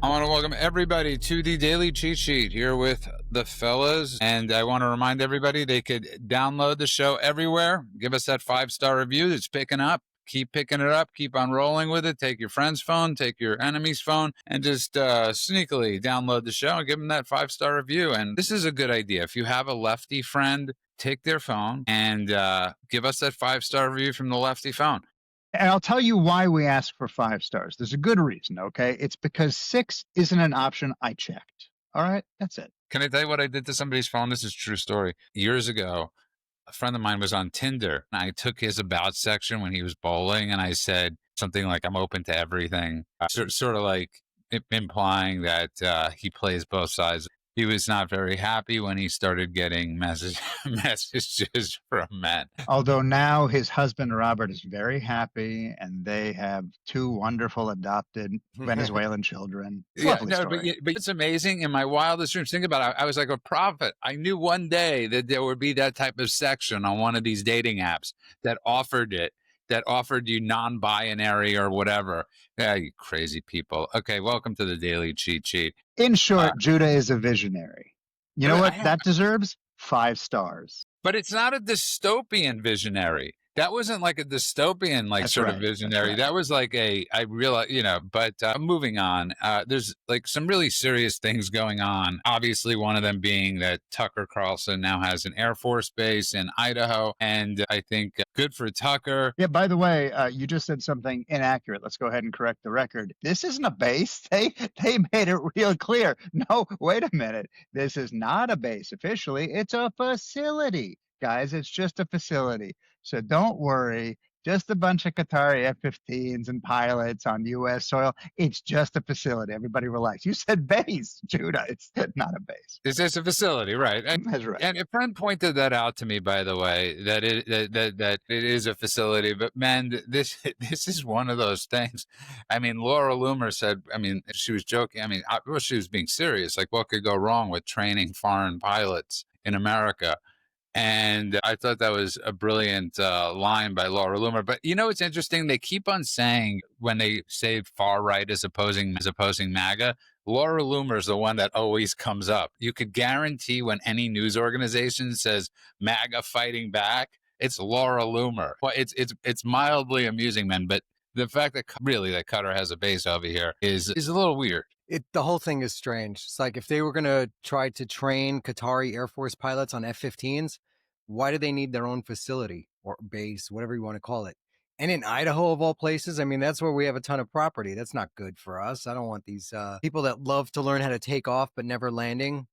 I want to welcome everybody to the Daily Cheat Sheet here with the fellas. And I want to remind everybody they could download the show everywhere. Give us that 5-star review that's picking up. Keep picking it up. Keep on rolling with it. Take your friend's phone, take your enemy's phone, and just sneakily download the show and give them that 5-star review. And this is a good idea. If you have a lefty friend, take their phone and give us that 5-star review from the lefty phone. And I'll tell you why we ask for 5 stars. There's a good reason, okay? It's because 6 isn't an option I checked. All right? That's it. Can I tell you what I did to somebody's phone? This is a true story. Years ago, a friend of mine was on Tinder. And I took his about section when he was bowling, and I said something like, I'm open to everything. Sort of like implying that he plays both sides. He was not very happy when he started getting messages from men. Although now his husband, Robert, is very happy, and they have 2 wonderful adopted Venezuelan children. Lovely story. But it's amazing. In my wildest dreams, think about it. I was like a prophet. I knew one day that there would be that type of section on one of these dating apps that offered it. That offered you non-binary or whatever. Yeah, you crazy people. Okay, welcome to the Daily Cheat Sheet. In short, Judah is a visionary. You know what that deserves? 5 stars. But it's not a dystopian visionary. That wasn't like a dystopian, of visionary. That was like I realize, but moving on, there's like some really serious things going on. Obviously, one of them being that Tucker Carlson now has an Air Force base in Idaho. And I think good for Tucker. Yeah, by the way, you just said something inaccurate. Let's go ahead and correct the record. This isn't a base. They made it real clear. No, wait a minute. This is not a base officially. It's a facility. Guys, it's just a facility. So don't worry. Just a bunch of Qatari F-15s and pilots on U.S. soil. It's just a facility. Everybody relax. You said base, Judah. It's not a base. It's just a facility, right? That's right. And a friend pointed that out to me, by the way, that it is a facility. But man, this is one of those things. I mean, Laura Loomer said, she was joking. She was being serious. Like, what could go wrong with training foreign pilots in America? And I thought that was a brilliant line by Laura Loomer. But it's interesting. They keep on saying when they say far right is opposing MAGA, Laura Loomer is the one that always comes up. You could guarantee when any news organization says MAGA fighting back, it's Laura Loomer. Well, it's mildly amusing, man. But the fact that Qatar has a base over here is a little weird. The whole thing is strange. It's like if they were going to try to train Qatari Air Force pilots on F-15s, why do they need their own facility or base, whatever you want to call it? And in Idaho, of all places, that's where we have a ton of property. That's not good for us. I don't want these people that love to learn how to take off but never landing,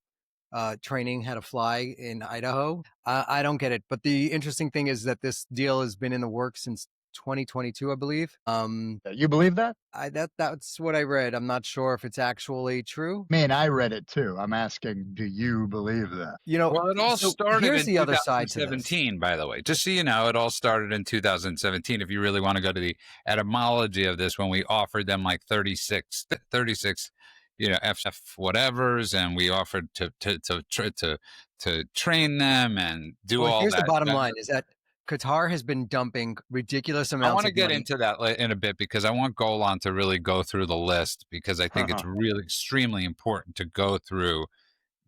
training how to fly in Idaho. I don't get it. But the interesting thing is that this deal has been in the works since 2022, I believe. You believe that? That's what I read. I'm not sure if it's actually true. Man, I read it too. I'm asking, do you believe that? Well, it all started in 2017, by the way. Just so you know, it all started in 2017. If you really want to go to the etymology of this, when we offered them like 36 FF whatevers, and we offered to train them and do all that. Here's the bottom line: is that Qatar has been dumping ridiculous amounts of money. I want to get into that in a bit because I want Golan to really go through the list because I think it's really extremely important to go through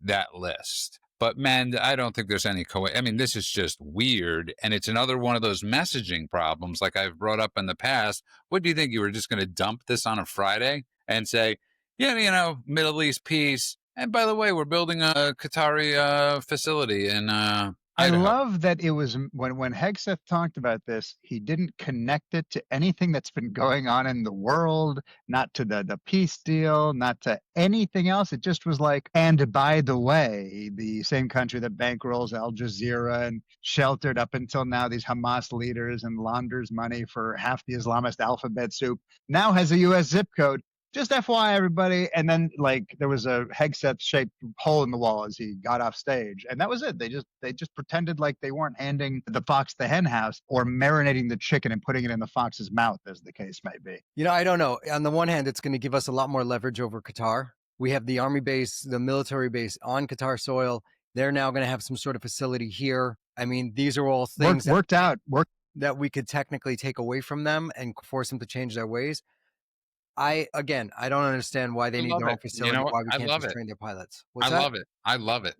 that list. But man, I don't think there's any this is just weird. And it's another one of those messaging problems like I've brought up in the past. What do you think? You were just going to dump this on a Friday and say, yeah, Middle East peace. And by the way, we're building a Qatari facility in I love that it was when Hegseth talked about this, he didn't connect it to anything that's been going on in the world, not to the peace deal, not to anything else. It just was like, and by the way, the same country that bankrolls Al Jazeera and sheltered up until now these Hamas leaders and launders money for half the Islamist alphabet soup now has a U.S. zip code. Just FYI, everybody. And then, there was a Hegseth-shaped hole in the wall as he got off stage, and that was it. They just pretended like they weren't handing the fox the hen house or marinating the chicken and putting it in the fox's mouth, as the case might be. I don't know. On the one hand, it's going to give us a lot more leverage over Qatar. We have the army base, the military base on Qatar soil. They're now going to have some sort of facility here. These are all things that we could technically take away from them and force them to change their ways. I don't understand why they I need love their own it. You know facility, what? why we I can't love just it. train their pilots. I What's that? love it. I love it.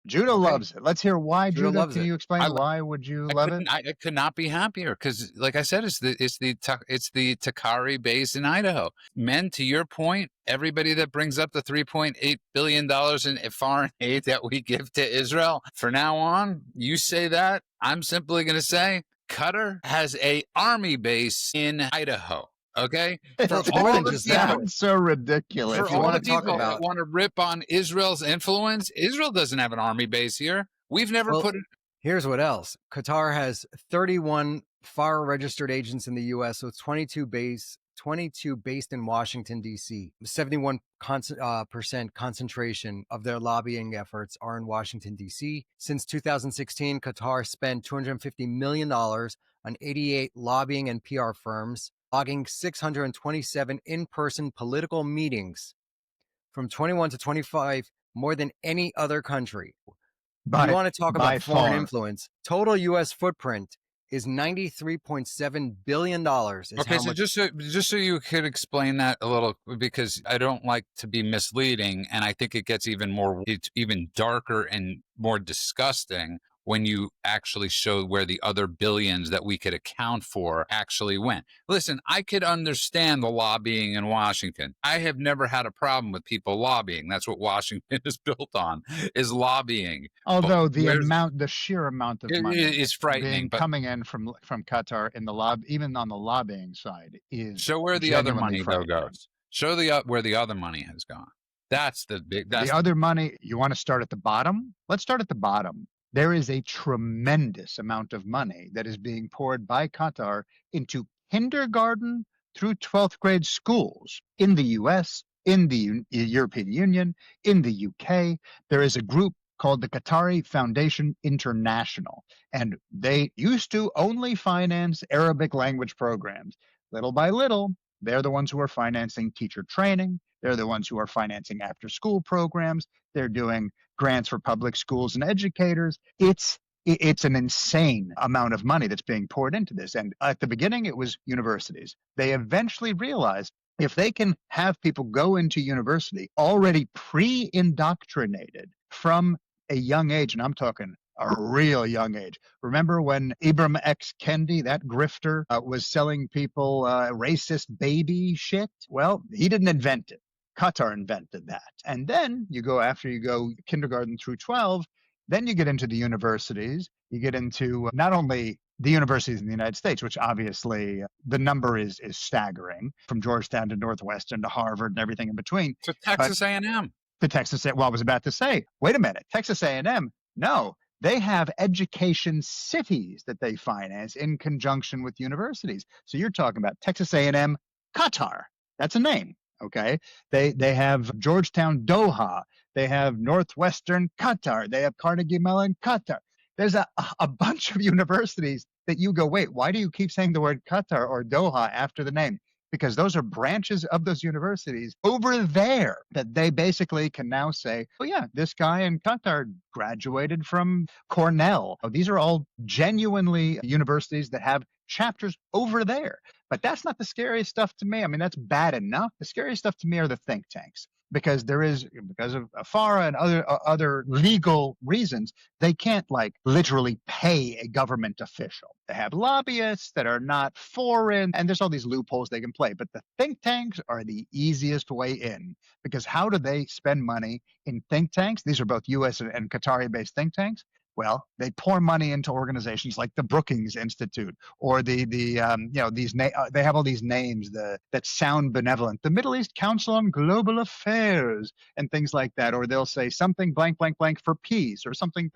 Judah Okay. loves it. Let's hear why, Judah Judah. loves Can it. you I explain lo why would you love it? I could not be happier because, like I said, it's the Qatari base in Idaho. Men, to your point, everybody that brings up the $3.8 billion in foreign aid that we give to Israel, for now on, you say that, I'm simply going to say Qatar has a army base in Idaho. Okay, for It's It more all than the just just that. people, sounds so ridiculous. for If you all want the to talk people that about, want to rip on Israel's influence, Israel doesn't have an army base here. We've never well, put it. here's what else. Qatar has 31 FARA registered agents in the U.S., so it's 22 based in Washington, D.C. 71% concentration of their lobbying efforts are in Washington, D.C. Since 2016, Qatar spent $250 million on 88 lobbying and PR firms, logging 627 in-person political meetings from 21 to 25, more than any other country. You want to talk By about foreign far. influence? Total U.S. footprint is $93.7 billion. Is Okay, how so much. just so you could explain that a little, because I don't like to be misleading, and I think it's even darker and more disgusting when you actually show where the other billions that we could account for actually went. Listen, I could understand the lobbying in Washington. I have never had a problem with people lobbying. That's what Washington is built on, is lobbying. But Although where's the sheer amount of money it's frightening, but coming in from Qatar in the even on the lobbying side, is show where the other genuinely money though frightening. goes. Show where the other money has gone. That's the big. The other money, you want to start at the bottom? Let's start at the bottom. There is a tremendous amount of money that is being poured by Qatar into kindergarten through 12th grade schools in the US, in the European Union, in the UK. There is a group called the Qatari Foundation International, and they used to only finance Arabic language programs. Little by little, they're the ones who are financing teacher training. They're the ones who are financing after school programs. They're doing grants for public schools and educators. It's an insane amount of money that's being poured into this. And at the beginning, it was universities. They eventually realized if they can have people go into university already pre-indoctrinated from a young age, and I'm talking a real young age. Remember when Ibram X. Kendi, that grifter, was selling people racist baby shit? Well, he didn't invent it. Qatar invented that. And then after you go kindergarten through 12, then you get into the universities. You get into not only the universities in the United States, which obviously the number is staggering, from Georgetown to Northwestern to Harvard and everything in between. to But Texas A&M. the Texas, well, I was about to say, wait a minute, Texas A&M, no, they have education cities that they finance in conjunction with universities. So you're talking about Texas A&M, Qatar. That's a name. Okay. They have Georgetown, Doha. They have Northwestern, Qatar. They have Carnegie Mellon, Qatar. There's a bunch of universities that you go, wait, why do you keep saying the word Qatar or Doha after the name? Because those are branches of those universities over there that they basically can now say, oh, yeah, this guy in Qatar graduated from Cornell. Oh, these are all genuinely universities that have chapters over there. But that's not the scariest stuff to me. I mean, that's bad enough. The scariest stuff to me are the think tanks. Because of FARA and other legal reasons, they can't like literally pay a government official. They have lobbyists that are not foreign, and there's all these loopholes they can play. But the think tanks are the easiest way in, because how do they spend money in think tanks? These are both U.S. and Qatari-based think tanks. Well, they pour money into organizations like the Brookings Institute or they have all these names that sound benevolent. The Middle East Council on Global Affairs and things like that. Or they'll say something blank, blank, blank for peace or something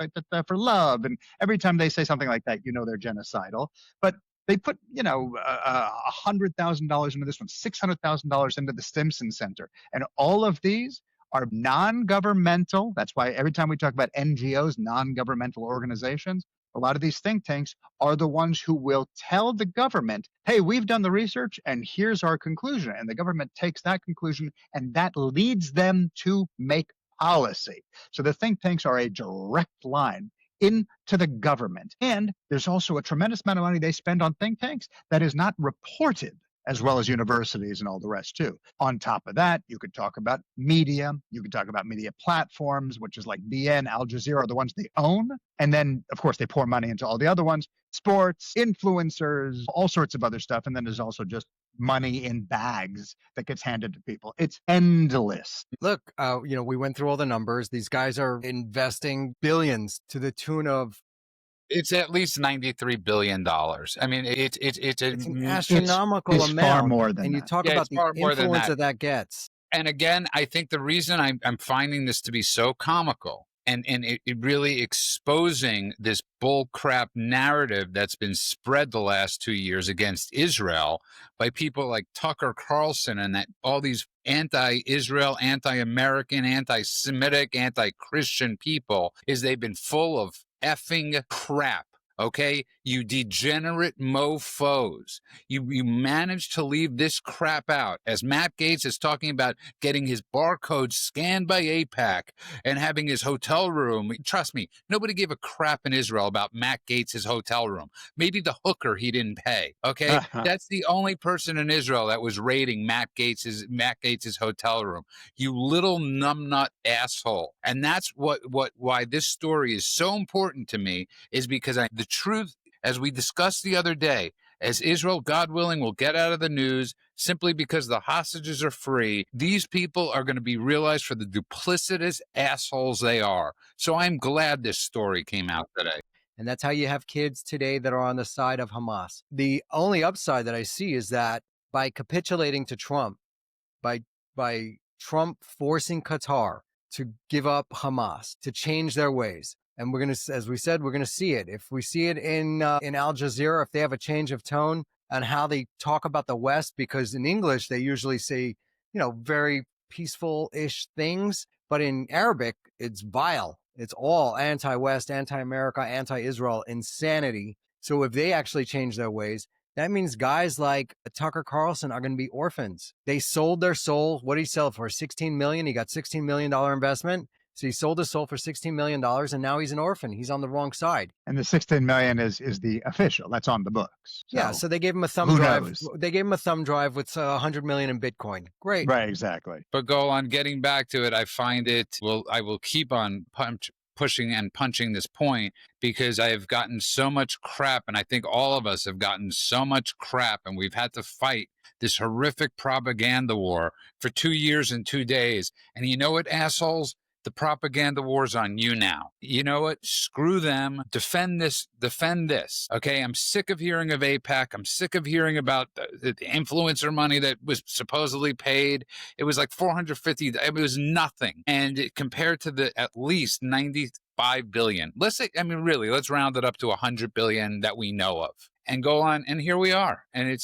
for love. And every time they say something like that, they're genocidal. But they put, $100,000 into this one, $600,000 into the Stimson Center. And all of these are non-governmental. That's why every time we talk about NGOs, non-governmental organizations, a lot of these think tanks are the ones who will tell the government, hey, we've done the research and here's our conclusion. And the government takes that conclusion and that leads them to make policy. So the think tanks are a direct line into the government. And there's also a tremendous amount of money they spend on think tanks that is not reported as well as universities and all the rest too. On top of that, you could talk about media. You could talk about media platforms, which is like BN, Al Jazeera, are the ones they own. And then, of course, they pour money into all the other ones, sports, influencers, all sorts of other stuff. And then there's also just money in bags that gets handed to people. It's endless. Look, we went through all the numbers. These guys are investing billions to the tune of It's at least $93 billion. I mean, it's an astronomical it's amount. far more than and you that. talk Yeah, about it's the far more than influence that. that gets. And again, I think the reason I'm finding this to be so comical and it really exposing this bull crap narrative that's been spread the last 2 years against Israel by people like Tucker Carlson and that all these anti-Israel, anti-American, anti-Semitic, anti-Christian people is they've been full of effing crap. Okay, you degenerate mofos. You managed to leave this crap out. As Matt Gaetz is talking about getting his barcodes scanned by AIPAC and having his hotel room. Trust me, nobody gave a crap in Israel about Matt Gaetz' hotel room. Maybe the hooker he didn't pay. Okay, that's the only person in Israel that was raiding Matt Gaetz' hotel room. You little numbnut asshole. And that's why this story is so important to me, is because the truth, as we discussed the other day, as Israel, God willing, will get out of the news simply because the hostages are free, these people are going to be realized for the duplicitous assholes they are. So I'm glad this story came out today. And that's how you have kids today that are on the side of Hamas. The only upside that I see is that by capitulating to Trump, by Trump forcing Qatar to give up Hamas, to change their ways, and we're going to, as we said, we're going to see it. If we see it in Al Jazeera, if they have a change of tone on how they talk about the West, because in English, they usually say, very peaceful-ish things. But in Arabic, it's vile. It's all anti-West, anti-America, anti-Israel insanity. So if they actually change their ways, that means guys like Tucker Carlson are going to be orphans. They sold their soul. What did he sell it for? $16 million. He got $16 million investment. So he sold his soul for $16 million, and now he's an orphan. He's on the wrong side. And the $16 million is the official. That's on the books. So yeah, so they gave him a thumb drive. Knows? They gave him a thumb drive with $100 million in Bitcoin. Great. Right, exactly. But go on, getting back to it, I find I will keep on pushing and punching this point because I have gotten so much crap, and I think all of us have gotten so much crap, and we've had to fight this horrific propaganda war for 2 years and 2 days. And you know what, assholes? The propaganda war's on you now. You know what? Screw them. Defend this. Okay, I'm sick of hearing of AIPAC. I'm sick of hearing about the influencer money that was supposedly paid. It was like $450. It was nothing. And compared to the at least $95 billion. Let's round it up to $100 billion that we know of. And go on, and here we are. And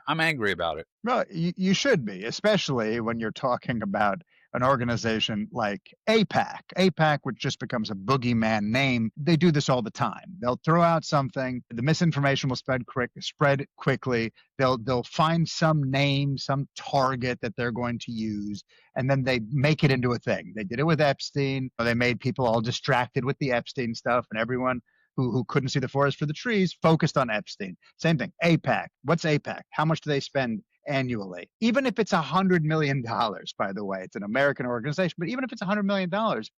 I'm angry about it. Well, you should be, especially when you're talking about an organization like AIPAC. AIPAC, which just becomes a boogeyman name, they do this all the time. They'll throw out something, the misinformation will spread quickly. They'll find some name, some target that they're going to use, and then they make it into a thing. They did it with Epstein. They made people all distracted with the Epstein stuff, and everyone who couldn't see the forest for the trees focused on Epstein. Same thing. AIPAC. What's AIPAC? How much do they spend annually? Even if it's $100 million, by the way, it's an American organization, but even if it's $100 million,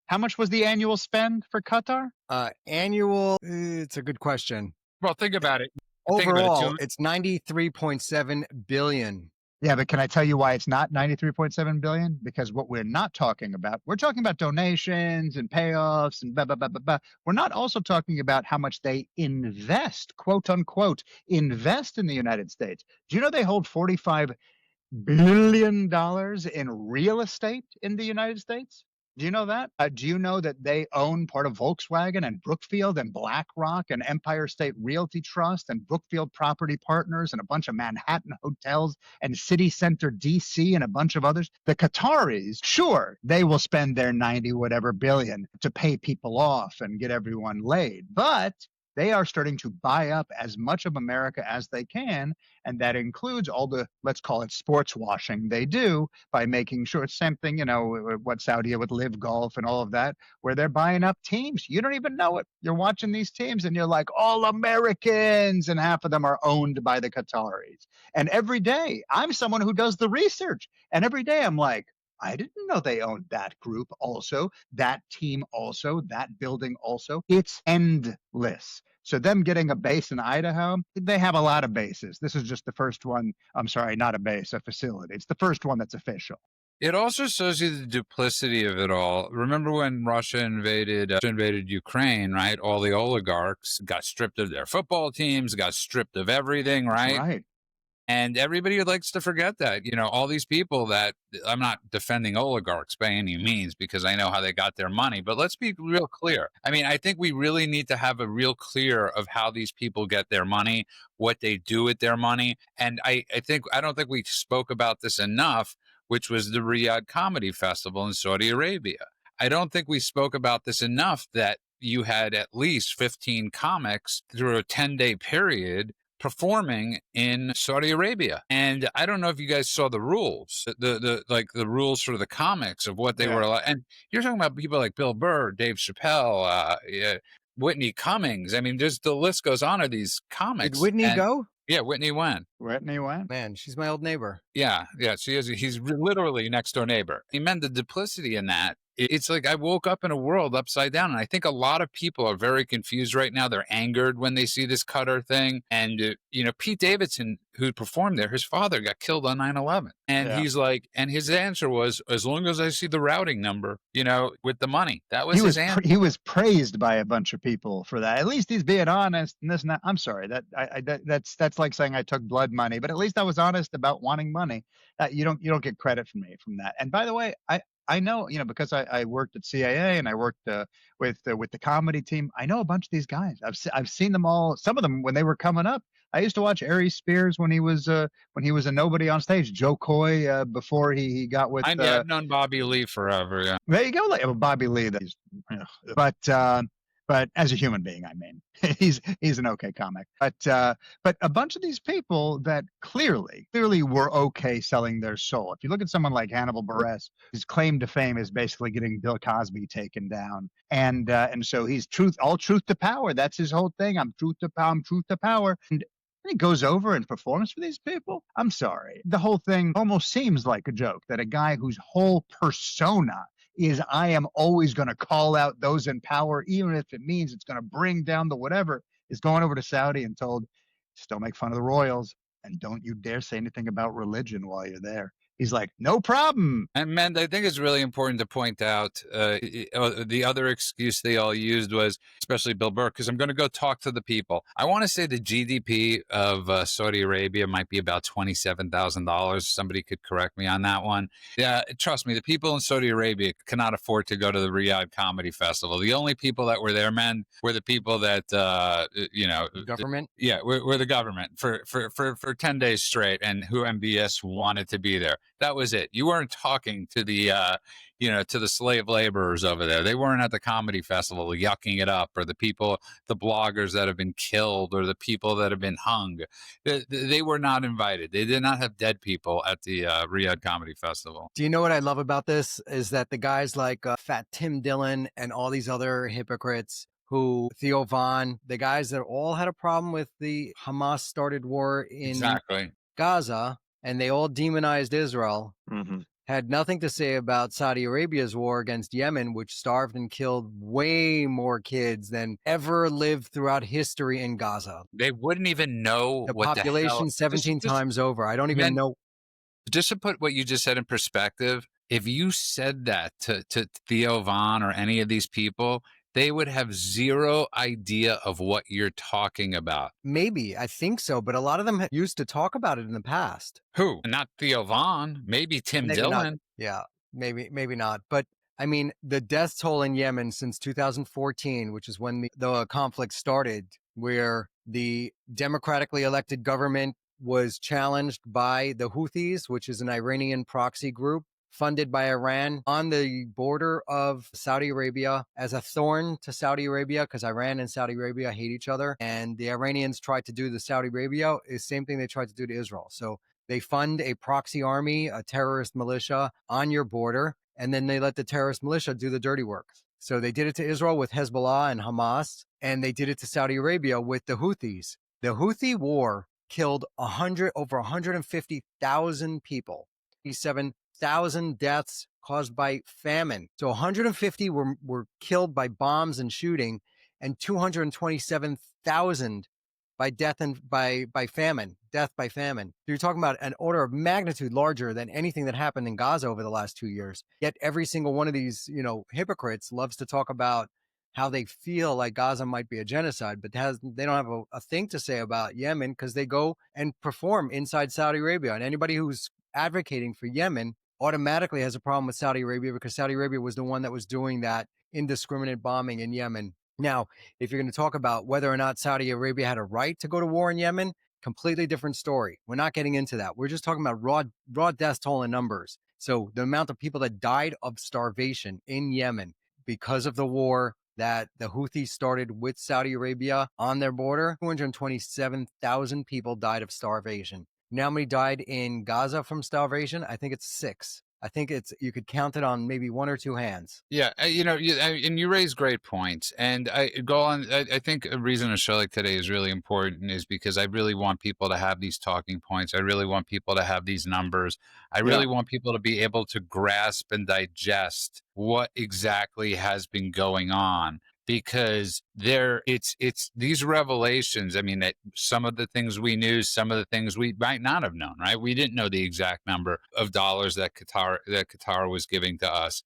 how much was the annual spend for Qatar? It's a good question. Well, think about it. Overall, it's $93.7 billion. Yeah, but can I tell you why it's not $93.7 billion? Because what we're not talking about, we're talking about donations and payoffs and blah, blah, blah, blah, blah. We're not also talking about how much they invest, quote unquote, invest in the United States. Do you know they hold $45 billion in real estate in the United States? Do you know that? Do you know that they own part of Volkswagen and Brookfield and BlackRock and Empire State Realty Trust and Brookfield Property Partners and a bunch of Manhattan hotels and City Center DC and a bunch of others? The Qataris, sure, they will spend their 90 whatever billion to pay people off and get everyone laid, but they are starting to buy up as much of America as they can. And that includes all the, let's call it sports washing they do by making sure it's same thing, what Saudi with Live Golf and all of that, where they're buying up teams. You don't even know it. You're watching these teams and you're like, all Americans, and half of them are owned by the Qataris. And every day, I'm someone who does the research. And every day I'm like, I didn't know they owned that group also, that team also, that building also. It's endless. So them getting a base in Idaho, they have a lot of bases. This is just the first one. I'm sorry, not a base, a facility. It's the first one that's official. It also shows you the duplicity of it all. Remember when Russia invaded Ukraine, right? All the oligarchs got stripped of their football teams, got stripped of everything, right? Right. And everybody likes to forget that, all these people that, I'm not defending oligarchs by any means because I know how they got their money, but let's be real clear. I mean, I think we really need to have a real clear of how these people get their money, what they do with their money. And I don't think we spoke about this enough, which was the Riyadh Comedy Festival in Saudi Arabia. I don't think we spoke about this enough that you had at least 15 comics through a 10-day period performing in Saudi Arabia. And I don't know if you guys saw the rules, the rules for the comics of what they were allowed. And you're talking about people like Bill Burr, Dave Chappelle, Whitney Cummings. I mean, the list goes on of these comics. Did Whitney go? Yeah, Whitney went. Whitney went. Man, she's my old neighbor. Yeah. He's literally next door neighbor. He meant the duplicity in that. It's like I woke up in a world upside down. And I think a lot of people are very confused right now. They're angered when they see this Qatar thing. And, Pete Davidson, who performed there, his father got killed on 9/11. And he's like, and his answer was, as long as I see the routing number, with the money. That was his answer. He was praised by a bunch of people for that. At least he's being honest. And this and that. I'm sorry. That's like saying I took blood money, but at least I was honest about wanting money. You don't get credit from me from that. And by the way, I know, because I worked at CAA and I worked with the comedy team. I know a bunch of these guys. I've seen them all. Some of them when they were coming up. I used to watch Aries Spears when he was a nobody on stage. Joe Coy before he got with. I've known Bobby Lee forever. Yeah. There you go, like Bobby Lee. But as a human being, I mean, he's an okay comic. But a bunch of these people that clearly were okay selling their soul. If you look at someone like Hannibal Buress, his claim to fame is basically getting Bill Cosby taken down, and so he's all truth to power. That's his whole thing. I'm truth to power. And he goes over and performs for these people. I'm sorry. The whole thing almost seems like a joke that a guy whose whole persona is I am always going to call out those in power, even if it means it's going to bring down the whatever, is going over to Saudi and told, still make fun of the royals and don't you dare say anything about religion while you're there. He's like, no problem. And man, I think it's really important to point out the other excuse they all used was, especially Bill Burr, because I'm going to go talk to the people. I want to say the GDP of Saudi Arabia might be about $27,000. Somebody could correct me on that one. Yeah, trust me, the people in Saudi Arabia cannot afford to go to the Riyadh Comedy Festival. The only people that were there, man, were the people that, Government? We're the government for 10 days straight, and who MBS wanted to be there. That was it. You weren't talking to the, to the slave laborers over there. They weren't at the comedy festival yucking it up, or the people, the bloggers that have been killed, or the people that have been hung. They were not invited. They did not have dead people at the Riyadh Comedy Festival. Do you know what I love about this is that the guys like Fat Tim Dillon and all these other hypocrites Theo Von, the guys that all had a problem with the Hamas started war in Gaza, and they all demonized Israel, had nothing to say about Saudi Arabia's war against Yemen, which starved and killed way more kids than ever lived throughout history in Gaza. They wouldn't even know the what population the hell. 17 times over. I don't even know. Just to put what you just said in perspective, if you said that to Theo Von or any of these people, they would have zero idea of what you're talking about. Maybe. I think so. But a lot of them used to talk about it in the past. Who? Not Theo Von. Maybe Tim Dillon. Not. Yeah, maybe not. But I mean, the death toll in Yemen since 2014, which is when the conflict started, where the democratically elected government was challenged by the Houthis, which is an Iranian proxy group. funded by Iran on the border of Saudi Arabia as a thorn to Saudi Arabia, because Iran and Saudi Arabia hate each other. And the Iranians tried to do to Saudi Arabia the same thing they tried to do to Israel. So they fund a proxy army, a terrorist militia on your border, and then they let the terrorist militia do the dirty work. So they did it to Israel with Hezbollah and Hamas, and they did it to Saudi Arabia with the Houthis. The Houthi war killed over 150,000 people, 7,000 deaths caused by famine. So 150 were killed by bombs and shooting, and 227,000 by death and by famine. Death by famine. So you're talking about an order of magnitude larger than anything that happened in Gaza over the last 2 years. Yet every single one of these, hypocrites loves to talk about how they feel like Gaza might be a genocide, but they don't have a thing to say about Yemen, because they go and perform inside Saudi Arabia. And anybody who's advocating for Yemen automatically has a problem with Saudi Arabia, because Saudi Arabia was the one that was doing that indiscriminate bombing in Yemen. Now, if you're going to talk about whether or not Saudi Arabia had a right to go to war in Yemen, completely different story. We're not getting into that. We're just talking about raw death toll and numbers. So the amount of people that died of starvation in Yemen because of the war that the Houthis started with Saudi Arabia on their border, 227,000 people died of starvation. Now, how many died in Gaza from starvation? I think it's 6. I think you could count it on maybe 1 or 2 hands. Yeah, and you raise great points. And I go on. I think a reason a show like today is really important is because I really want people to have these talking points. I really want people to have these numbers. I really want people to be able to grasp and digest what exactly has been going on. Because it's these revelations. I mean, that some of the things we knew, some of the things we might not have known, right? We didn't know the exact number of dollars that Qatar was giving to us,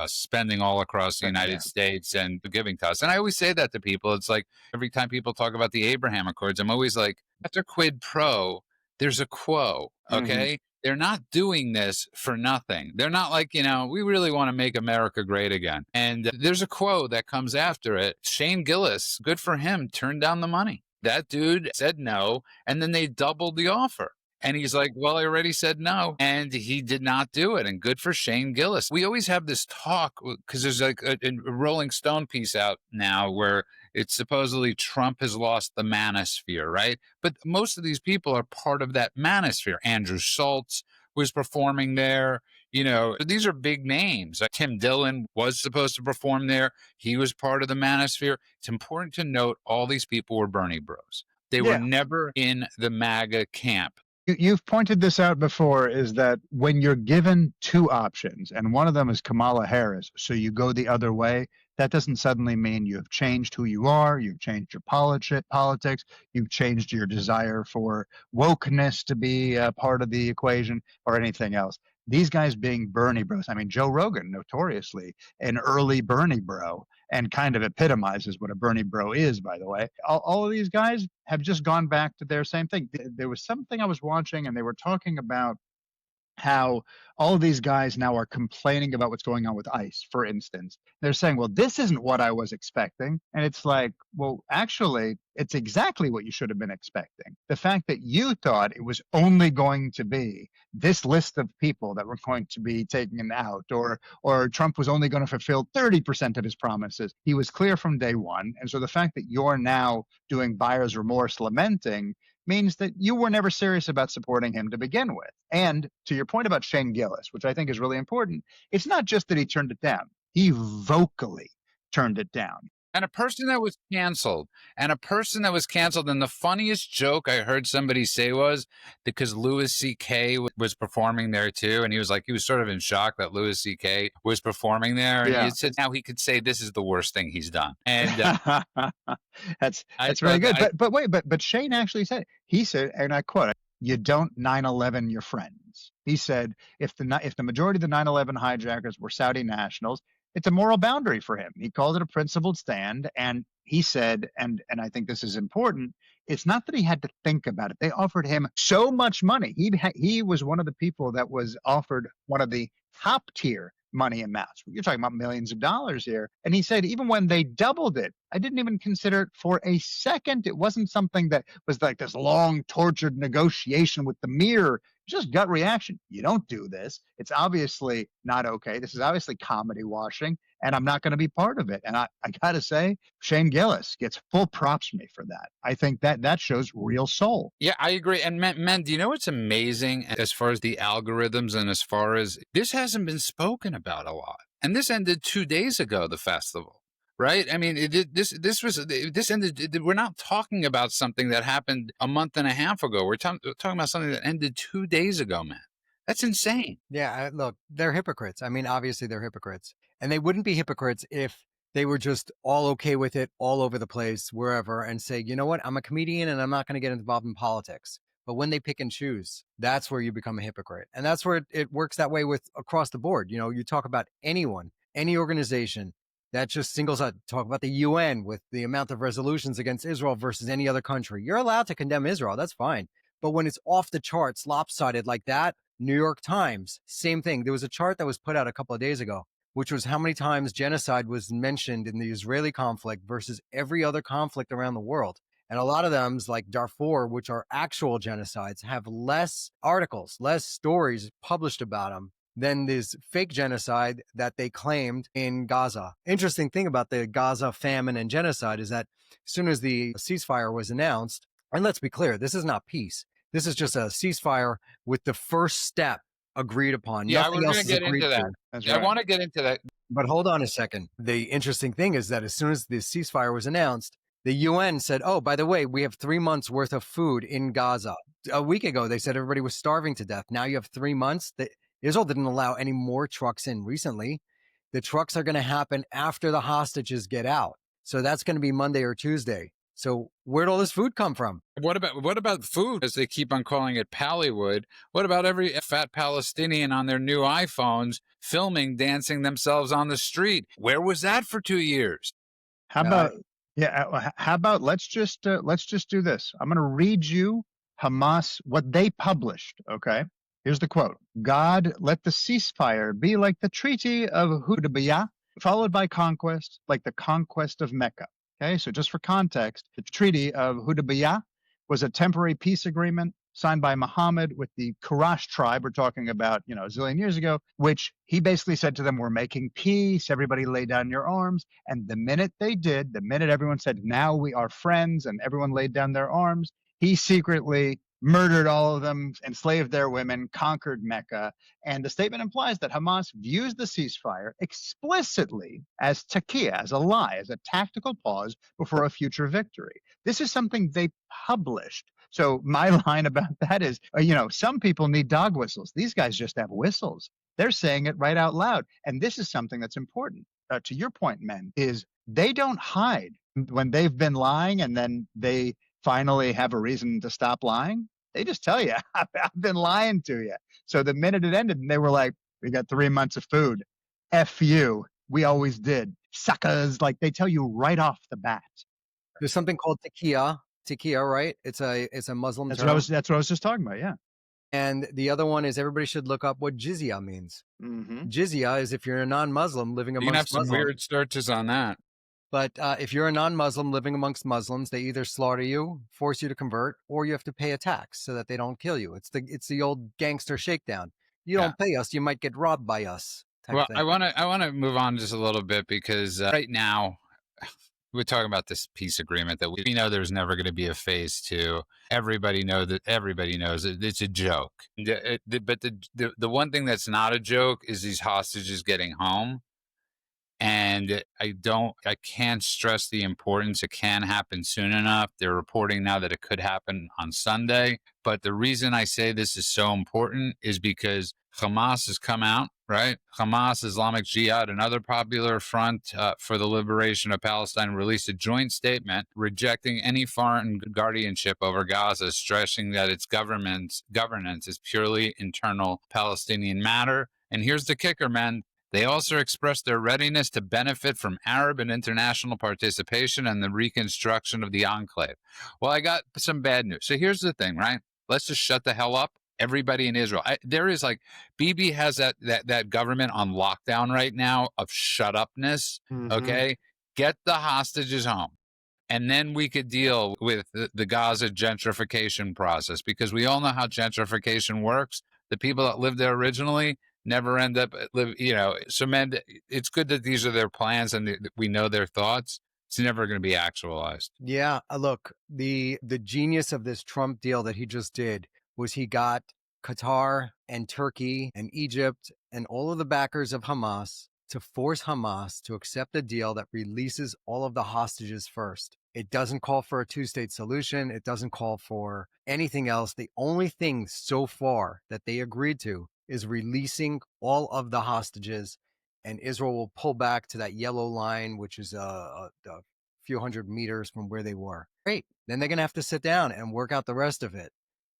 spending all across the United States and giving to us. And I always say that to people. It's like every time people talk about the Abraham Accords, I'm always like, after quid pro, there's a quo, okay? Mm-hmm. They're not doing this for nothing. They're not like, we really want to make America great again. And there's a quote that comes after it. Shane Gillis, good for him, turned down the money. That dude said no, and then they doubled the offer. And he's like, well, I already said no. And he did not do it. And good for Shane Gillis. We always have this talk because there's like a Rolling Stone piece out now where it's supposedly Trump has lost the manosphere, right? But most of these people are part of that manosphere. Andrew Schultz was performing there. These are big names. Tim Dillon was supposed to perform there. He was part of the manosphere. It's important to note all these people were Bernie bros. They were never in the MAGA camp. You've pointed this out before, is that when you're given 2 options, and one of them is Kamala Harris, so you go the other way, that doesn't suddenly mean you've changed who you are, you've changed your politics, you've changed your desire for wokeness to be a part of the equation or anything else. These guys being Bernie bros. I mean, Joe Rogan, notoriously an early Bernie bro, and kind of epitomizes what a Bernie bro is, by the way. All of these guys have just gone back to their same thing. There was something I was watching, and they were talking about how all of these guys now are complaining about what's going on with ICE, for instance. They're saying, well, this isn't what I was expecting. And it's like, well, actually, it's exactly what you should have been expecting. The fact that you thought it was only going to be this list of people that were going to be taken out, or Trump was only going to fulfill 30% of his promises. He was clear from day one. And so the fact that you're now doing buyer's remorse lamenting means that you were never serious about supporting him to begin with. And to your point about Shane Gillis, which I think is really important, it's not just that he turned it down. He vocally turned it down. And a person that was canceled. And the funniest joke I heard somebody say was because Louis C.K. was performing there too. And he was sort of in shock that Louis C.K. was performing there. And he said now he could say this is the worst thing he's done. And that's very good. But Shane actually said, he said, and I quote, "You don't 9/11 your friends." He said, if the majority of the 9/11 hijackers were Saudi nationals, it's a moral boundary for him. He called it a principled stand. And he said, and I think this is important, it's not that he had to think about it. They offered him so much money. He was one of the people that was offered one of the top tier money amounts. You're talking about millions of dollars here. And he said, even when they doubled it, I didn't even consider it for a second. It wasn't something that was like this long tortured negotiation with the mirror just gut reaction. You don't do this. It's obviously not okay. This is obviously comedy washing, and I'm not going to be part of it. And I got to say, Shane Gillis gets full props from me for that. I think that shows real soul. Yeah, I agree. And men, do you know what's amazing as far as the algorithms and as far as this hasn't been spoken about a lot? And this ended 2 days ago, the festival, right? I mean, this ended. We're not talking about something that happened a month and a half ago. We're talking about something that ended 2 days ago, man. That's insane. Yeah, look, they're hypocrites. I mean, obviously they're hypocrites. And they wouldn't be hypocrites if they were just all okay with it all over the place, wherever, and say, you know what, I'm a comedian and I'm not going to get involved in politics. But when they pick and choose, that's where you become a hypocrite. And that's where it works that way with across the board. You know, you talk about anyone, any organization that just singles out, talk about the UN with the amount of resolutions against Israel versus any other country. You're allowed to condemn Israel. That's fine. But when it's off the charts, lopsided like that, New York Times, same thing. There was a chart that was put out a couple of days ago, which was how many times genocide was mentioned in the Israeli conflict versus every other conflict around the world. And a lot of them, like Darfur, which are actual genocides, have less articles, less stories published about them than this fake genocide that they claimed in Gaza. Interesting thing about the Gaza famine and genocide is that as soon as the ceasefire was announced, and let's be clear, this is not peace. This is just a ceasefire with the first step agreed upon. Yeah, Nothing we're else going to is get agreed into that. to. That's I right. want to get into that. But hold on a second. The interesting thing is that as soon as the ceasefire was announced, the UN said, oh, by the way, we have 3 months worth of food in Gaza. A week ago, they said everybody was starving to death. Now you have 3 months. Israel didn't allow any more trucks in recently. The trucks are going to happen after the hostages get out. So that's going to be Monday or Tuesday. So where'd all this food come from? What about food, as they keep on calling it Pallywood? What about every fat Palestinian on their new iPhones filming, dancing themselves on the street? Where was that for 2 years? How about how about let's just do this. I'm going to read you Hamas what they published. Okay, here's the quote: God, let the ceasefire be like the Treaty of Hudaybiyah, followed by conquest, like the conquest of Mecca. Okay, so just for context, the Treaty of Hudaybiyah was a temporary peace agreement signed by Muhammad with the Quraysh tribe. We're talking about, a zillion years ago, which he basically said to them, we're making peace. Everybody lay down your arms. And the minute they did, the minute everyone said, now we are friends, and everyone laid down their arms, he secretly murdered all of them, enslaved their women, conquered Mecca. And the statement implies that Hamas views the ceasefire explicitly as taqiyya, as a lie, as a tactical pause before a future victory. This is something they published. So my line about that is, some people need dog whistles. These guys just have whistles. They're saying it right out loud. And this is something that's important. To your point, men, is they don't hide when they've been lying and then they finally have a reason to stop lying. They just tell you, I've been lying to you. So the minute it ended and they were like, we got 3 months of food. F you. We always did. Suckers. Like they tell you right off the bat. There's something called taqiyya, right? It's a Muslim That's term. what I was just talking about. Yeah. And the other one is everybody should look up what jizya means. Mm-hmm. Jizya is if you're a non-Muslim living You can have amongst some Muslims. weird searches on that. But if you're a non-Muslim living amongst Muslims, they either slaughter you, force you to convert, or you have to pay a tax so that they don't kill you. It's the old gangster shakedown. You don't pay us, you might get robbed by us. Well, I want to move on just a little bit because right now we're talking about this peace agreement that we know there's never going to be a phase 2. Everybody knows it's a joke. But the one thing that's not a joke is these hostages getting home. And I can't stress the importance. It can happen soon enough. They're reporting now that it could happen on Sunday. But the reason I say this is so important is because Hamas has come out, right? Hamas, Islamic Jihad, another popular front for the liberation of Palestine, released a joint statement rejecting any foreign guardianship over Gaza, stressing that its governance is purely internal Palestinian matter. And here's the kicker, man. They also expressed their readiness to benefit from Arab and international participation and the reconstruction of the enclave. Well, I got some bad news. So here's the thing, right? Let's just shut the hell up. Everybody in Israel. There is Bibi has that government on lockdown right now of shut upness. Mm-hmm. Okay. Get the hostages home. and then we could deal with the Gaza gentrification process, because we all know how gentrification works. The people that lived there originally never end up so men, it's good that these are their plans and we know their thoughts. It's never going to be actualized. Yeah, look, the genius of this Trump deal that he just did was he got Qatar and Turkey and Egypt and all of the backers of Hamas to force Hamas to accept a deal that releases all of the hostages first. It doesn't call for a two-state solution. It doesn't call for anything else. The only thing so far that they agreed to is releasing all of the hostages, and Israel will pull back to that yellow line, which is a few hundred meters from where they were. Great. Then they're going to have to sit down and work out the rest of it.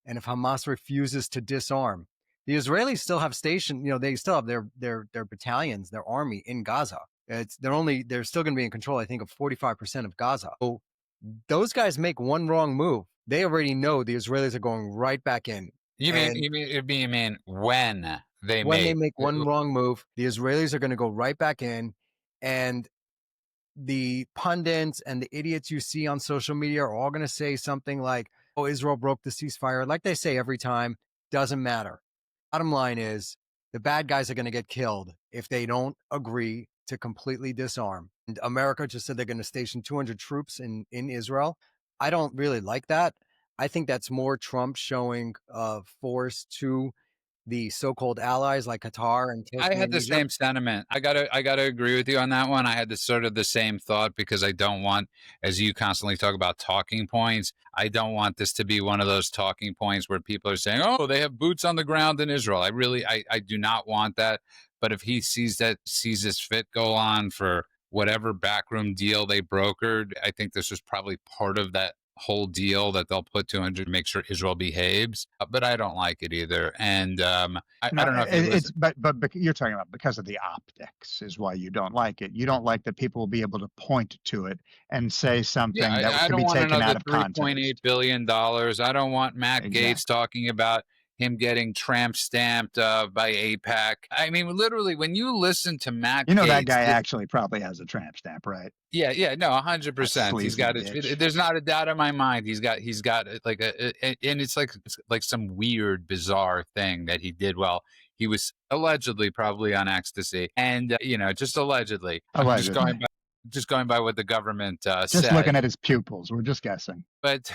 And if Hamas refuses to disarm, the Israelis still have they still have their battalions, their army in Gaza. They're still going to be in control, I think, of 45% of Gaza. So those guys make one wrong move, they already know the Israelis are going right back in. You mean when they make one wrong move, the Israelis are going to go right back in, and the pundits and the idiots you see on social media are all going to say something like, oh, Israel broke the ceasefire. Like they say every time, doesn't matter. Bottom line is the bad guys are going to get killed if they don't agree to completely disarm. And America just said they're going to station 200 troops in Israel. I don't really like that. I think that's more Trump showing force to the so-called allies like Qatar and Turkey. I had the same sentiment. I gotta agree with you on that one. I had the same thought, because I don't want, as you constantly talk about talking points, I don't want this to be one of those talking points where people are saying, oh, they have boots on the ground in Israel. I do not want that. But if he sees this fit go on for whatever backroom deal they brokered, I think this was probably part of that whole deal that they'll put 200 to make sure Israel behaves, but I don't like it either. And I don't know if but you're talking about because of the optics is why you don't like it. You don't like that people will be able to point to it and say something that could be taken out of context. $3.8 billion. I don't want Matt Gaetz talking about him getting tramp stamped by AIPAC. I mean, literally, when you listen to Matt Gaetz, that guy actually probably has a tramp stamp, right? Yeah, no, 100%. He's got it. There's not a doubt in my mind. He's got like and it's like some weird, bizarre thing that he did while he was allegedly probably on ecstasy, and just allegedly. Just going by what the government said. Just looking at his pupils, we're just guessing. But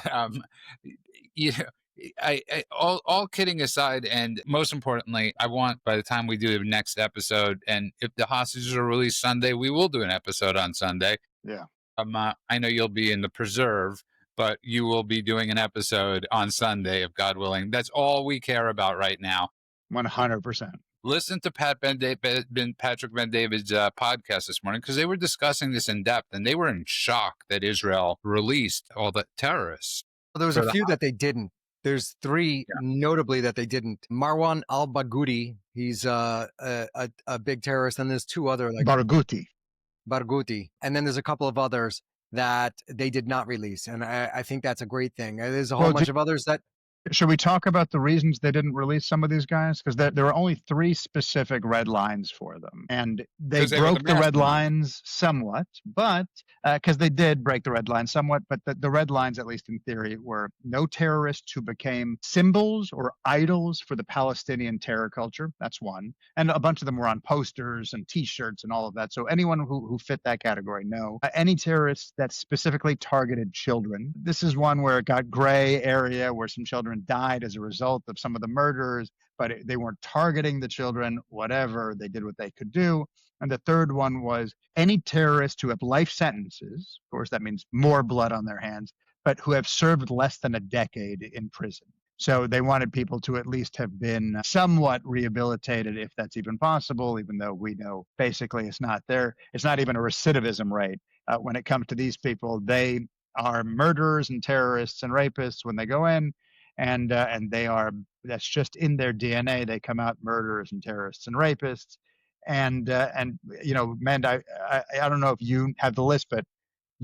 all kidding aside, and most importantly, I want, by the time we do the next episode, and if the hostages are released Sunday, we will do an episode on Sunday. Yeah. I know you'll be in the preserve, but you will be doing an episode on Sunday, if God willing. That's all we care about right now. 100%. Listen to Patrick Ben-David's podcast this morning, because they were discussing this in depth, and they were in shock that Israel released all the terrorists. Well, there was a few that they didn't. There's three notably that they didn't. Marwan al-Barghouti, he's a big terrorist, and there's two other like Barghouti, and then there's a couple of others that they did not release, and I think that's a great thing. There's a whole bunch of others that. Should we talk about the reasons they didn't release some of these guys? Because there are only 3 specific red lines for them. And they broke the red lines somewhat, but because they did break the red lines somewhat, but the red lines, at least in theory, were no terrorists who became symbols or idols for the Palestinian terror culture. That's one. And a bunch of them were on posters and T-shirts and all of that. So anyone who fit that category, no. Any terrorists that specifically targeted children. This is one where it got gray area where some children died as a result of some of the murders, but they weren't targeting the children, whatever. They did what they could do. And the third one was any terrorists who have life sentences, of course, that means more blood on their hands, but who have served less than a decade in prison. So they wanted people to at least have been somewhat rehabilitated, if that's even possible, even though we know basically it's not there. It's not even a recidivism rate. When it comes to these people, they are murderers and terrorists and rapists when they go in. And that's just in their DNA. They come out murderers and terrorists and rapists. And Mend, I don't know if you have the list, but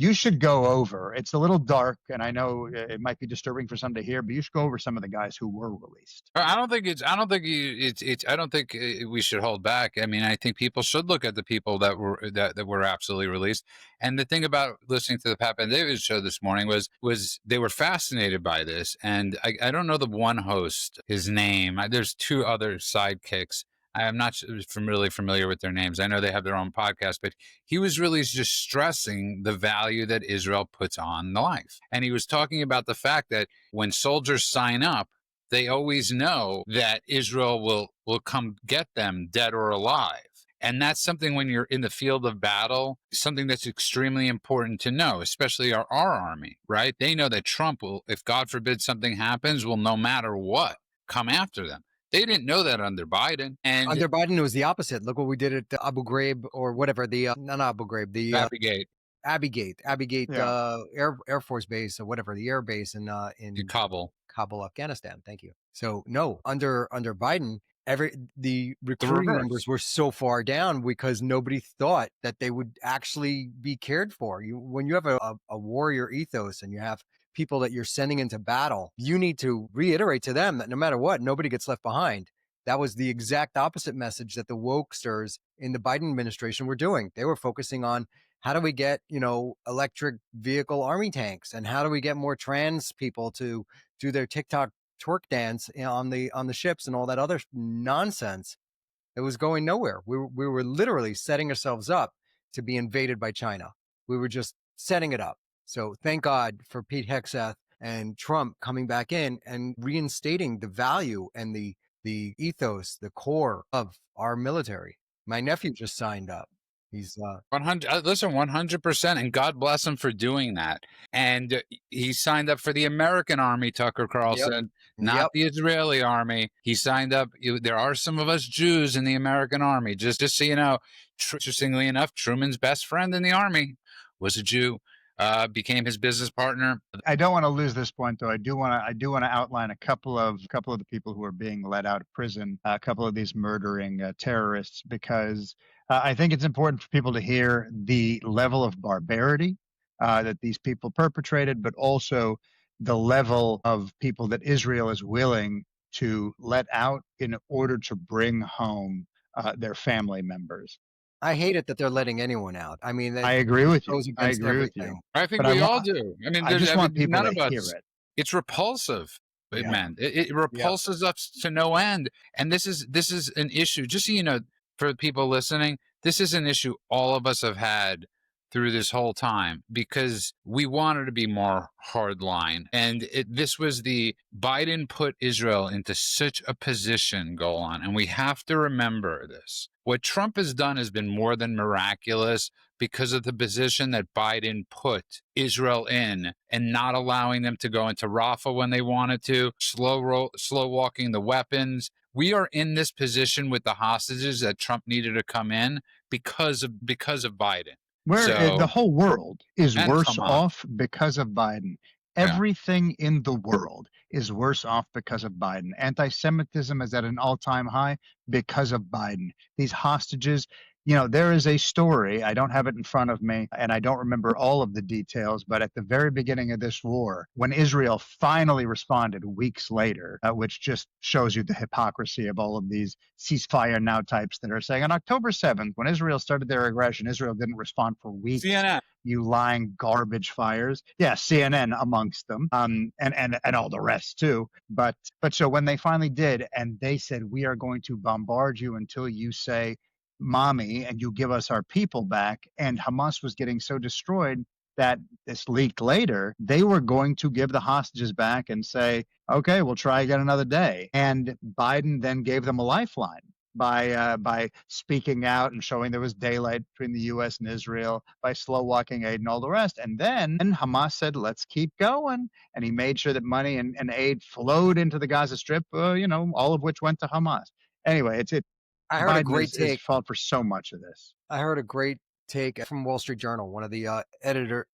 you should go over. It's a little dark, and I know it might be disturbing for some to hear, but you should go over some of the guys who were released. I don't think it's. I don't think it's. I don't think we should hold back. I mean, I think people should look at the people that were absolutely released. And the thing about listening to the Pat and David show this morning was they were fascinated by this. And I don't know the one host, his name. There's two other sidekicks. I am not really familiar with their names. I know they have their own podcast, but he was really just stressing the value that Israel puts on life. And he was talking about the fact that when soldiers sign up, they always know that Israel will come get them dead or alive. And that's something when you're in the field of battle, something that's extremely important to know, especially our army, right? They know that Trump will, if God forbid something happens, will no matter what, come after them. They didn't know that under Biden. And under Biden, it was the opposite. Look what we did at Abu Ghraib or whatever, not Abu Ghraib, the Abbey Air Force Base or whatever, the air base in Kabul, Afghanistan. Thank you. So no, under Biden, the recruiting numbers were so far down because nobody thought that they would actually be cared for. When you have a warrior ethos and you have people that you're sending into battle, you need to reiterate to them that no matter what, nobody gets left behind. That was the exact opposite message that the wokesters in the Biden administration were doing. They were focusing on how do we get, electric vehicle army tanks, and how do we get more trans people to do their TikTok twerk dance on the ships and all that other nonsense. It was going nowhere. We were literally setting ourselves up to be invaded by China. We were just setting it up. So thank God for Pete Hegseth and Trump coming back in and reinstating the value and the ethos, the core of our military. My nephew just signed up. He's 100. Listen, 100%, and God bless him for doing that. And he signed up for the American Army, Tucker Carlson, not the Israeli Army. He signed up. There are some of us Jews in the American Army. Just so you know, interestingly enough, Truman's best friend in the Army was a Jew. Became his business partner. I don't want to lose this point, though. I do want to outline a couple of the people who are being let out of prison, a couple of these murdering terrorists, because I think it's important for people to hear the level of barbarity that these people perpetrated, but also the level of people that Israel is willing to let out in order to bring home their family members. I hate it that they're letting anyone out. I mean, I agree with you. I agree with you. I think we all do. I mean, I just want people to hear it. It's repulsive, man. It repulses us to no end. And this is an issue. Just so you know, for people listening, this is an issue all of us have had through this whole time because we wanted to be more hardline. And this was Biden put Israel into such a position, Golan, and we have to remember this. What Trump has done has been more than miraculous because of the position that Biden put Israel in and not allowing them to go into Rafah when they wanted to, slow walking the weapons. We are in this position with the hostages that Trump needed to come in because of Biden. The whole world is worse off because of Biden. Everything in the world is worse off because of Biden. Anti-Semitism is at an all-time high because of Biden. These hostages, there is a story. I don't have it in front of me, and I don't remember all of the details, but at the very beginning of this war, when Israel finally responded weeks later, which just shows you the hypocrisy of all of these ceasefire now types that are saying on October 7th, when Israel started their aggression, Israel didn't respond for weeks. CNN. You lying garbage fires. Yeah, CNN amongst them, and all the rest too. But so when they finally did, and they said, we are going to bombard you until you say, mommy, and you give us our people back. And Hamas was getting so destroyed that this leaked later, they were going to give the hostages back and say, okay, we'll try again another day. And Biden then gave them a lifeline by speaking out and showing there was daylight between the U.S. and Israel, by slow walking aid and all the rest. And then Hamas said, let's keep going. And he made sure that money and aid flowed into the Gaza Strip, all of which went to Hamas. Anyway, I heard Biden a great take. Is fault for so much of this. I heard a great take from Wall Street Journal, one of the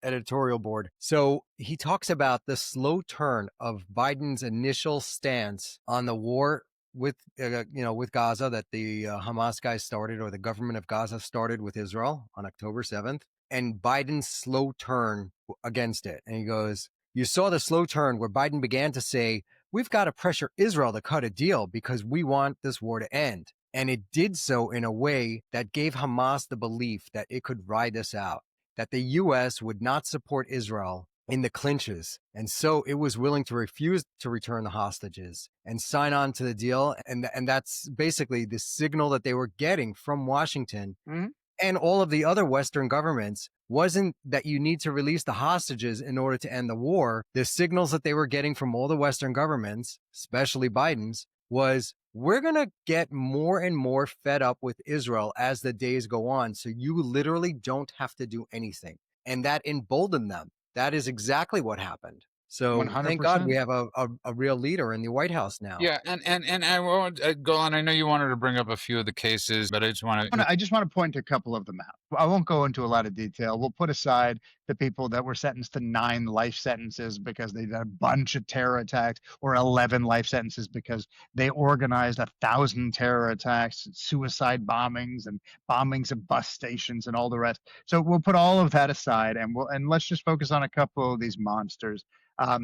editorial board. So he talks about the slow turn of Biden's initial stance on the war with Gaza that the Hamas guys started, or the government of Gaza started with Israel on October 7th. and Biden's slow turn against it. And he goes, you saw the slow turn where Biden began to say, we've got to pressure Israel to cut a deal because we want this war to end. And it did so in a way that gave Hamas the belief that it could ride this out, that the U.S. would not support Israel in the clinches. And so it was willing to refuse to return the hostages and sign on to the deal. And that's basically the signal that they were getting from Washington and all of the other Western governments. Wasn't that you need to release the hostages in order to end the war. The signals that they were getting from all the Western governments, especially Biden's, was we're going to get more and more fed up with Israel as the days go on. So you literally don't have to do anything. And that emboldened them. That is exactly what happened. So 100%. Thank God we have a real leader in the White House now. Yeah, and I won't go on. I know you wanted to bring up a few of the cases, but I just want to. I just want to point to a couple of them out. I won't go into a lot of detail. We'll put aside the people that were sentenced to 9 life sentences because they did a bunch of terror attacks, or 11 life sentences because they organized 1,000 terror attacks, suicide bombings, and bombings of bus stations, and all the rest. So we'll put all of that aside, and let's just focus on a couple of these monsters. I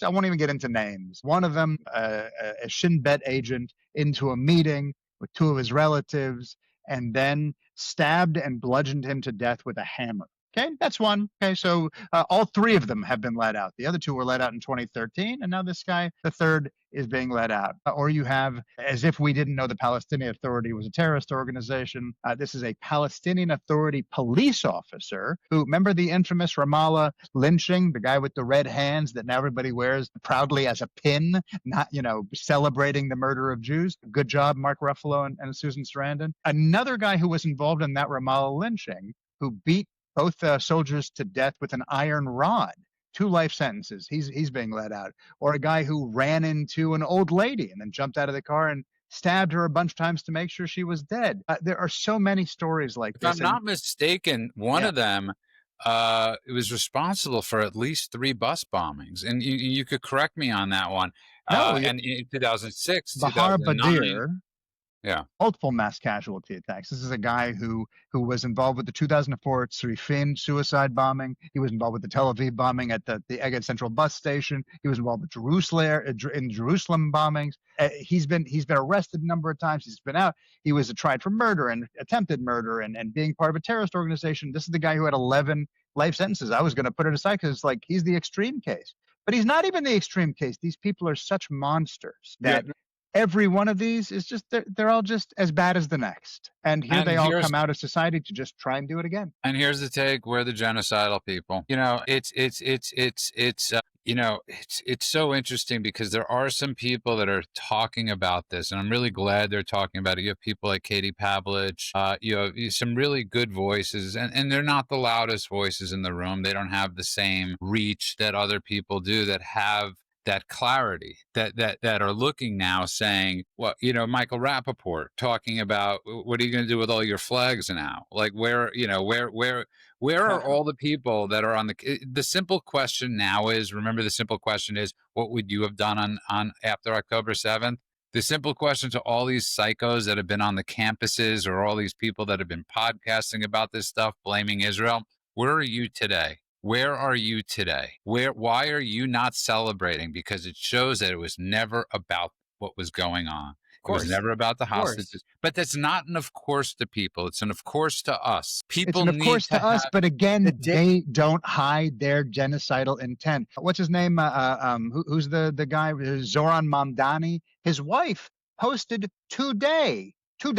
won't even get into names. One of them, a Shin Bet agent, into a meeting with 2 of his relatives, and then stabbed and bludgeoned him to death with a hammer. Okay, that's one. Okay, so all 3 of them have been let out. The other 2 were let out in 2013, and now this guy, the third, is being let out. Or you have, as if we didn't know the Palestinian Authority was a terrorist organization, this is a Palestinian Authority police officer who, remember the infamous Ramallah lynching, the guy with the red hands that now everybody wears proudly as a pin, not, celebrating the murder of Jews. Good job, Mark Ruffalo and Susan Sarandon. Another guy who was involved in that Ramallah lynching, who beat both soldiers to death with an iron rod. 2 life sentences. He's being let out. Or a guy who ran into an old lady and then jumped out of the car and stabbed her a bunch of times to make sure she was dead. There are so many stories like If this. I'm not mistaken, one of them it was responsible for at least 3 bus bombings, and you could correct me on that one. And in 2006, Bahar 2009, Badir. Yeah. Multiple mass casualty attacks. This is a guy who was involved with the 2004 Tzrifin suicide bombing. He was involved with the Tel Aviv bombing at the Egged Central bus station. He was involved with Jerusalem bombings. He's been arrested a number of times. He's been out. He was tried for murder and attempted murder and being part of a terrorist organization. This is the guy who had 11 life sentences. I was going to put it aside because it's like he's the extreme case. But he's not even the extreme case. These people are such monsters that every one of these is just, they're all just as bad as the next. And here they all come out of society to just try and do it again. And here's the take: we're the genocidal people. It's so interesting because there are some people that are talking about this, and I'm really glad they're talking about it. You have people like Katie Pavlich, you have some really good voices, and they're not the loudest voices in the room. They don't have the same reach that other people do that have that clarity, that are looking now saying, well, Michael Rappaport talking about, what are you going to do with all your flags now? Like, where are all the people that are on the simple question now is, remember, the simple question is, what would you have done on after October 7th? The simple question to all these psychos that have been on the campuses, or all these people that have been podcasting about this stuff, blaming Israel, where are you today? Where are you today? Why are you not celebrating? Because it shows that it was never about what was going on. It was never about the hostages. But that's not an of course to people. It's an of course to us. People it's an of course to us, but again, they don't hide their genocidal intent. What's his name? Who's the guy? Zoran Mamdani. His wife posted today. So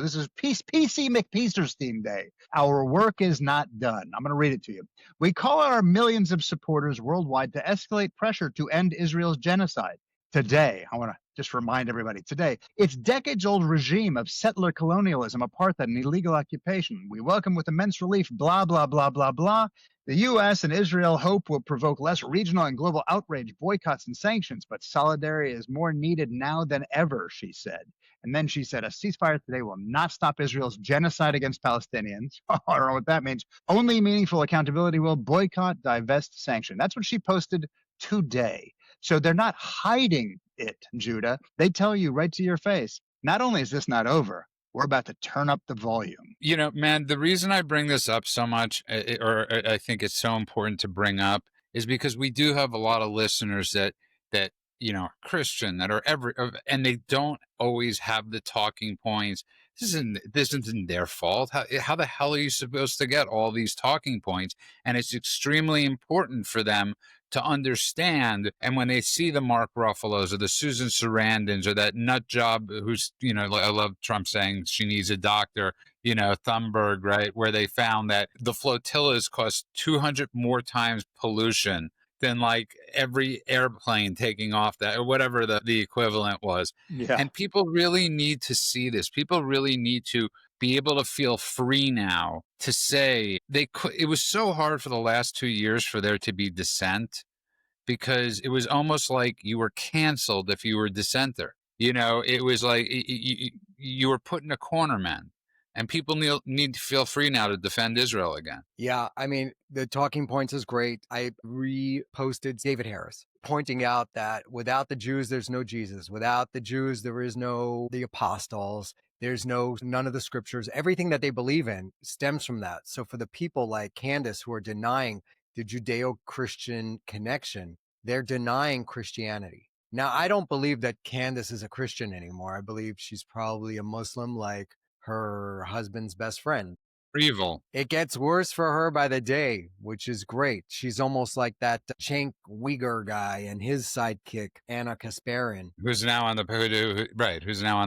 this is PC McPeasterstein Day. Our work is not done. I'm going to read it to you. We call on our millions of supporters worldwide to escalate pressure to end Israel's genocide. Today, I want to just remind everybody, today, its decades-old regime of settler colonialism, apartheid, and illegal occupation, we welcome with immense relief, blah, blah, blah, blah, blah. The U.S. and Israel hope will provoke less regional and global outrage, boycotts, and sanctions, but solidarity is more needed now than ever, she said. And then she said, a ceasefire today will not stop Israel's genocide against Palestinians. I don't know what that means. Only meaningful accountability will boycott, divest, sanction. That's what she posted today. So they're not hiding it, Judah. They tell you right to your face, not only is this not over, we're about to turn up the volume. You know, man, the reason I bring this up so much, I think it's so important to bring up, is because we do have a lot of listeners that are Christian, that are and they don't always have the talking points. This isn't their fault. How the hell are you supposed to get all these talking points? And it's extremely important for them to understand. And when they see the Mark Ruffalos or the Susan Sarandons or that nut job who's, I love Trump saying she needs a doctor, Thunberg, right, where they found that the flotillas cost 200 more times pollution than like every airplane taking off that, or whatever the equivalent was. Yeah. And people really need to see this. People really need to be able to feel free now to say it was so hard for the last 2 years for there to be dissent, because it was almost like you were canceled if you were a dissenter. It was like you were put in a corner, man. And people need to feel free now to defend Israel again. Yeah, I mean, the talking points is great. I reposted David Harris pointing out that without the Jews, there's no Jesus. Without the Jews, there is no the apostles. There's none of the scriptures. Everything that they believe in stems from that. So for the people like Candace who are denying the Judeo-Christian connection, they're denying Christianity. Now, I don't believe that Candace is a Christian anymore. I believe she's probably a Muslim like her husband's best friend. Evil. It gets worse for her by the day, which is great. She's almost like that Cenk Uyghur guy and his sidekick, Anna Kasparian. Who's now on the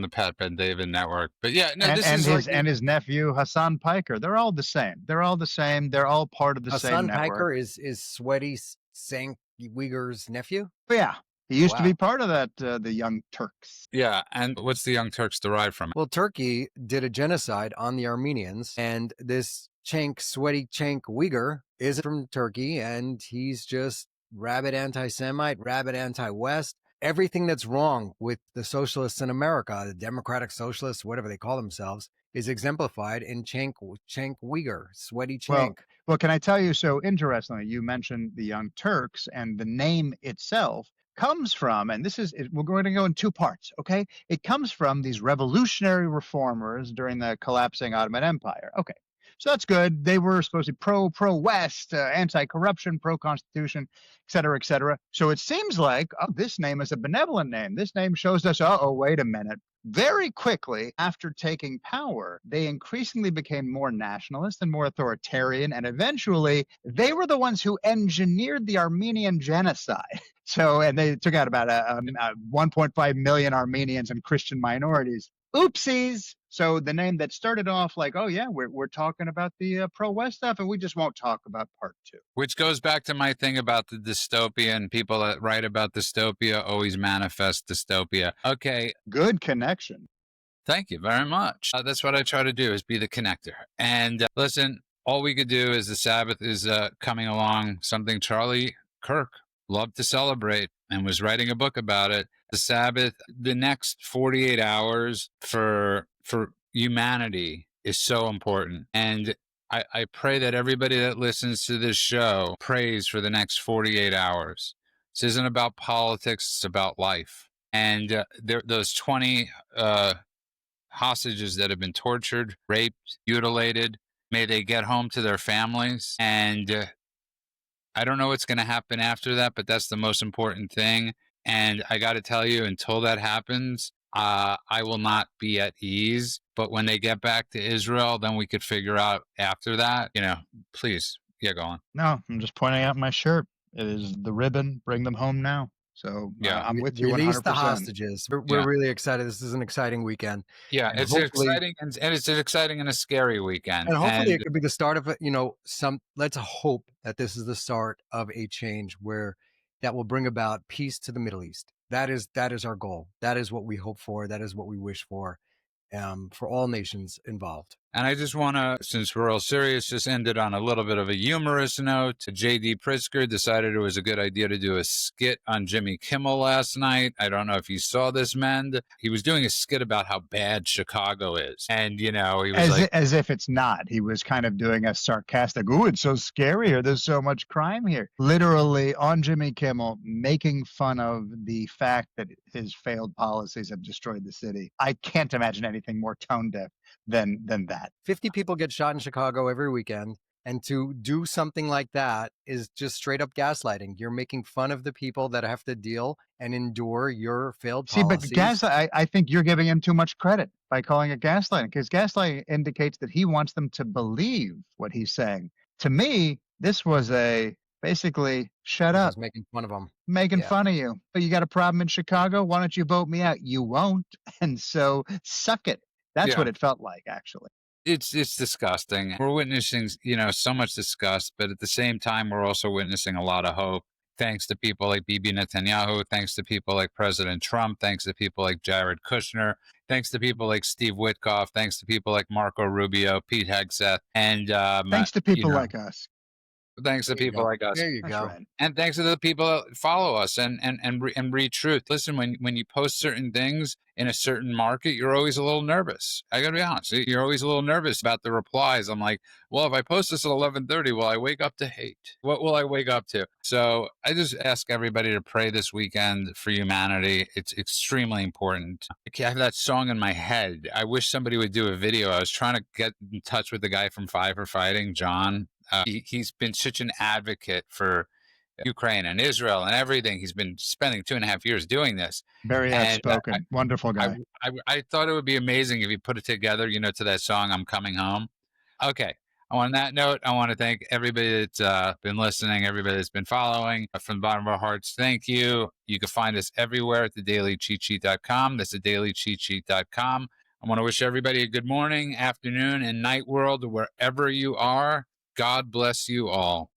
Pat Ben David network. But yeah, no, and his nephew Hassan Piker. They're all the same. They're all the same. They're all part of the same network. Hassan Piker is Sweaty Cenk Uyghur's nephew? Yeah. He used to be part of that, the Young Turks. Yeah, and what's the Young Turks derived from? Well, Turkey did a genocide on the Armenians, and this Sweaty Cenk Uyghur is from Turkey, and he's just rabid anti-Semite, rabid anti-West. Everything that's wrong with the socialists in America, the democratic socialists, whatever they call themselves, is exemplified in Cenk Uyghur, Sweaty Cenk. Well, can I tell you, so interestingly, you mentioned the Young Turks, and the name itself comes from, and we're going to go in two parts, okay? It comes from these revolutionary reformers during the collapsing Ottoman Empire. Okay, so that's good. They were supposed to be pro-West, anti-corruption, pro-constitution, et cetera, et cetera. So it seems like, this name is a benevolent name. This name shows us, wait a minute. Very quickly after taking power, they increasingly became more nationalist and more authoritarian, and eventually they were the ones who engineered the Armenian genocide. So, and they took out about 1.5 million Armenians and Christian minorities. Oopsies. So the name that started off like, we're talking about the pro-West stuff, and we just won't talk about part two. Which goes back to my thing about the dystopia, and people that write about dystopia always manifest dystopia. Okay. Good connection. Thank you very much. That's what I try to do, is be the connector. And listen, all we could do is the Sabbath is coming along, something Charlie Kirk loved to celebrate and was writing a book about it. The Sabbath, the next 48 hours for humanity is so important. And I pray that everybody that listens to this show prays for the next 48 hours. This isn't about politics, it's about life. And those 20 hostages that have been tortured, raped, mutilated, may they get home to their families. And I don't know what's going to happen after that, but that's the most important thing. And I got to tell you, until that happens, I will not be at ease. But when they get back to Israel, then we could figure out after that, please go on. No, I'm just pointing out my shirt. It is the ribbon. Bring them home now. So I'm with you 100%. Release the hostages. We're really excited. This is an exciting weekend. Yeah, and it's exciting, and it's an exciting and a scary weekend. And hopefully it could be the start of let's hope that this is the start of a change that will bring about peace to the Middle East. That is our goal. That is what we hope for. That is what we wish for all nations involved. And I just want to, since we're all serious, just end it on a little bit of a humorous note. J.D. Pritzker decided it was a good idea to do a skit on Jimmy Kimmel last night. I don't know if you saw this, Mend. He was doing a skit about how bad Chicago is. And, you know, he was as if it's not. He was kind of doing a sarcastic, "Oh, it's so scary here. There's so much crime here." Literally on Jimmy Kimmel, making fun of the fact that his failed policies have destroyed the city. I can't imagine anything more tone deaf than that. 50 people get shot in Chicago every weekend. And to do something like that is just straight up gaslighting. You're making fun of the people that have to deal and endure your failed policies. See, but I think you're giving him too much credit by calling it gaslighting, because gaslighting indicates that he wants them to believe what he's saying. To me, this was basically shut up. Just making fun of them. Making fun of you. But you got a problem in Chicago? Why don't you vote me out? You won't. And so suck it. That's what it felt like, actually. It's disgusting. We're witnessing, you know, so much disgust, but at the same time, we're also witnessing a lot of hope. Thanks to people like Bibi Netanyahu, thanks to people like President Trump, thanks to people like Jared Kushner, thanks to people like Steve Witkoff, thanks to people like Marco Rubio, Pete Hegseth, and thanks to people like us. Thanks to people like us. There you go. Right. And thanks to the people that follow us and read truth. Listen, when you post certain things in a certain market, you're always a little nervous. I got to be honest. You're always a little nervous about the replies. I'm like, well, if I post this at 11:30, will I wake up to hate? What will I wake up to? So I just ask everybody to pray this weekend for humanity. It's extremely important. I have that song in my head. I wish somebody would do a video. I was trying to get in touch with the guy from Five for Fighting, John. He's been such an advocate for Ukraine and Israel and everything. He's been spending 2.5 years doing this. Very outspoken. Wonderful guy. I thought it would be amazing if he put it together, you know, to that song, I'm Coming Home. Okay. On that note, I want to thank everybody that's been listening, everybody that's been following. From the bottom of our hearts, thank you. You can find us everywhere at thedailycheatsheet.com. That's thedailycheatsheet.com. I want to wish everybody a good morning, afternoon, and night world, wherever you are. God bless you all.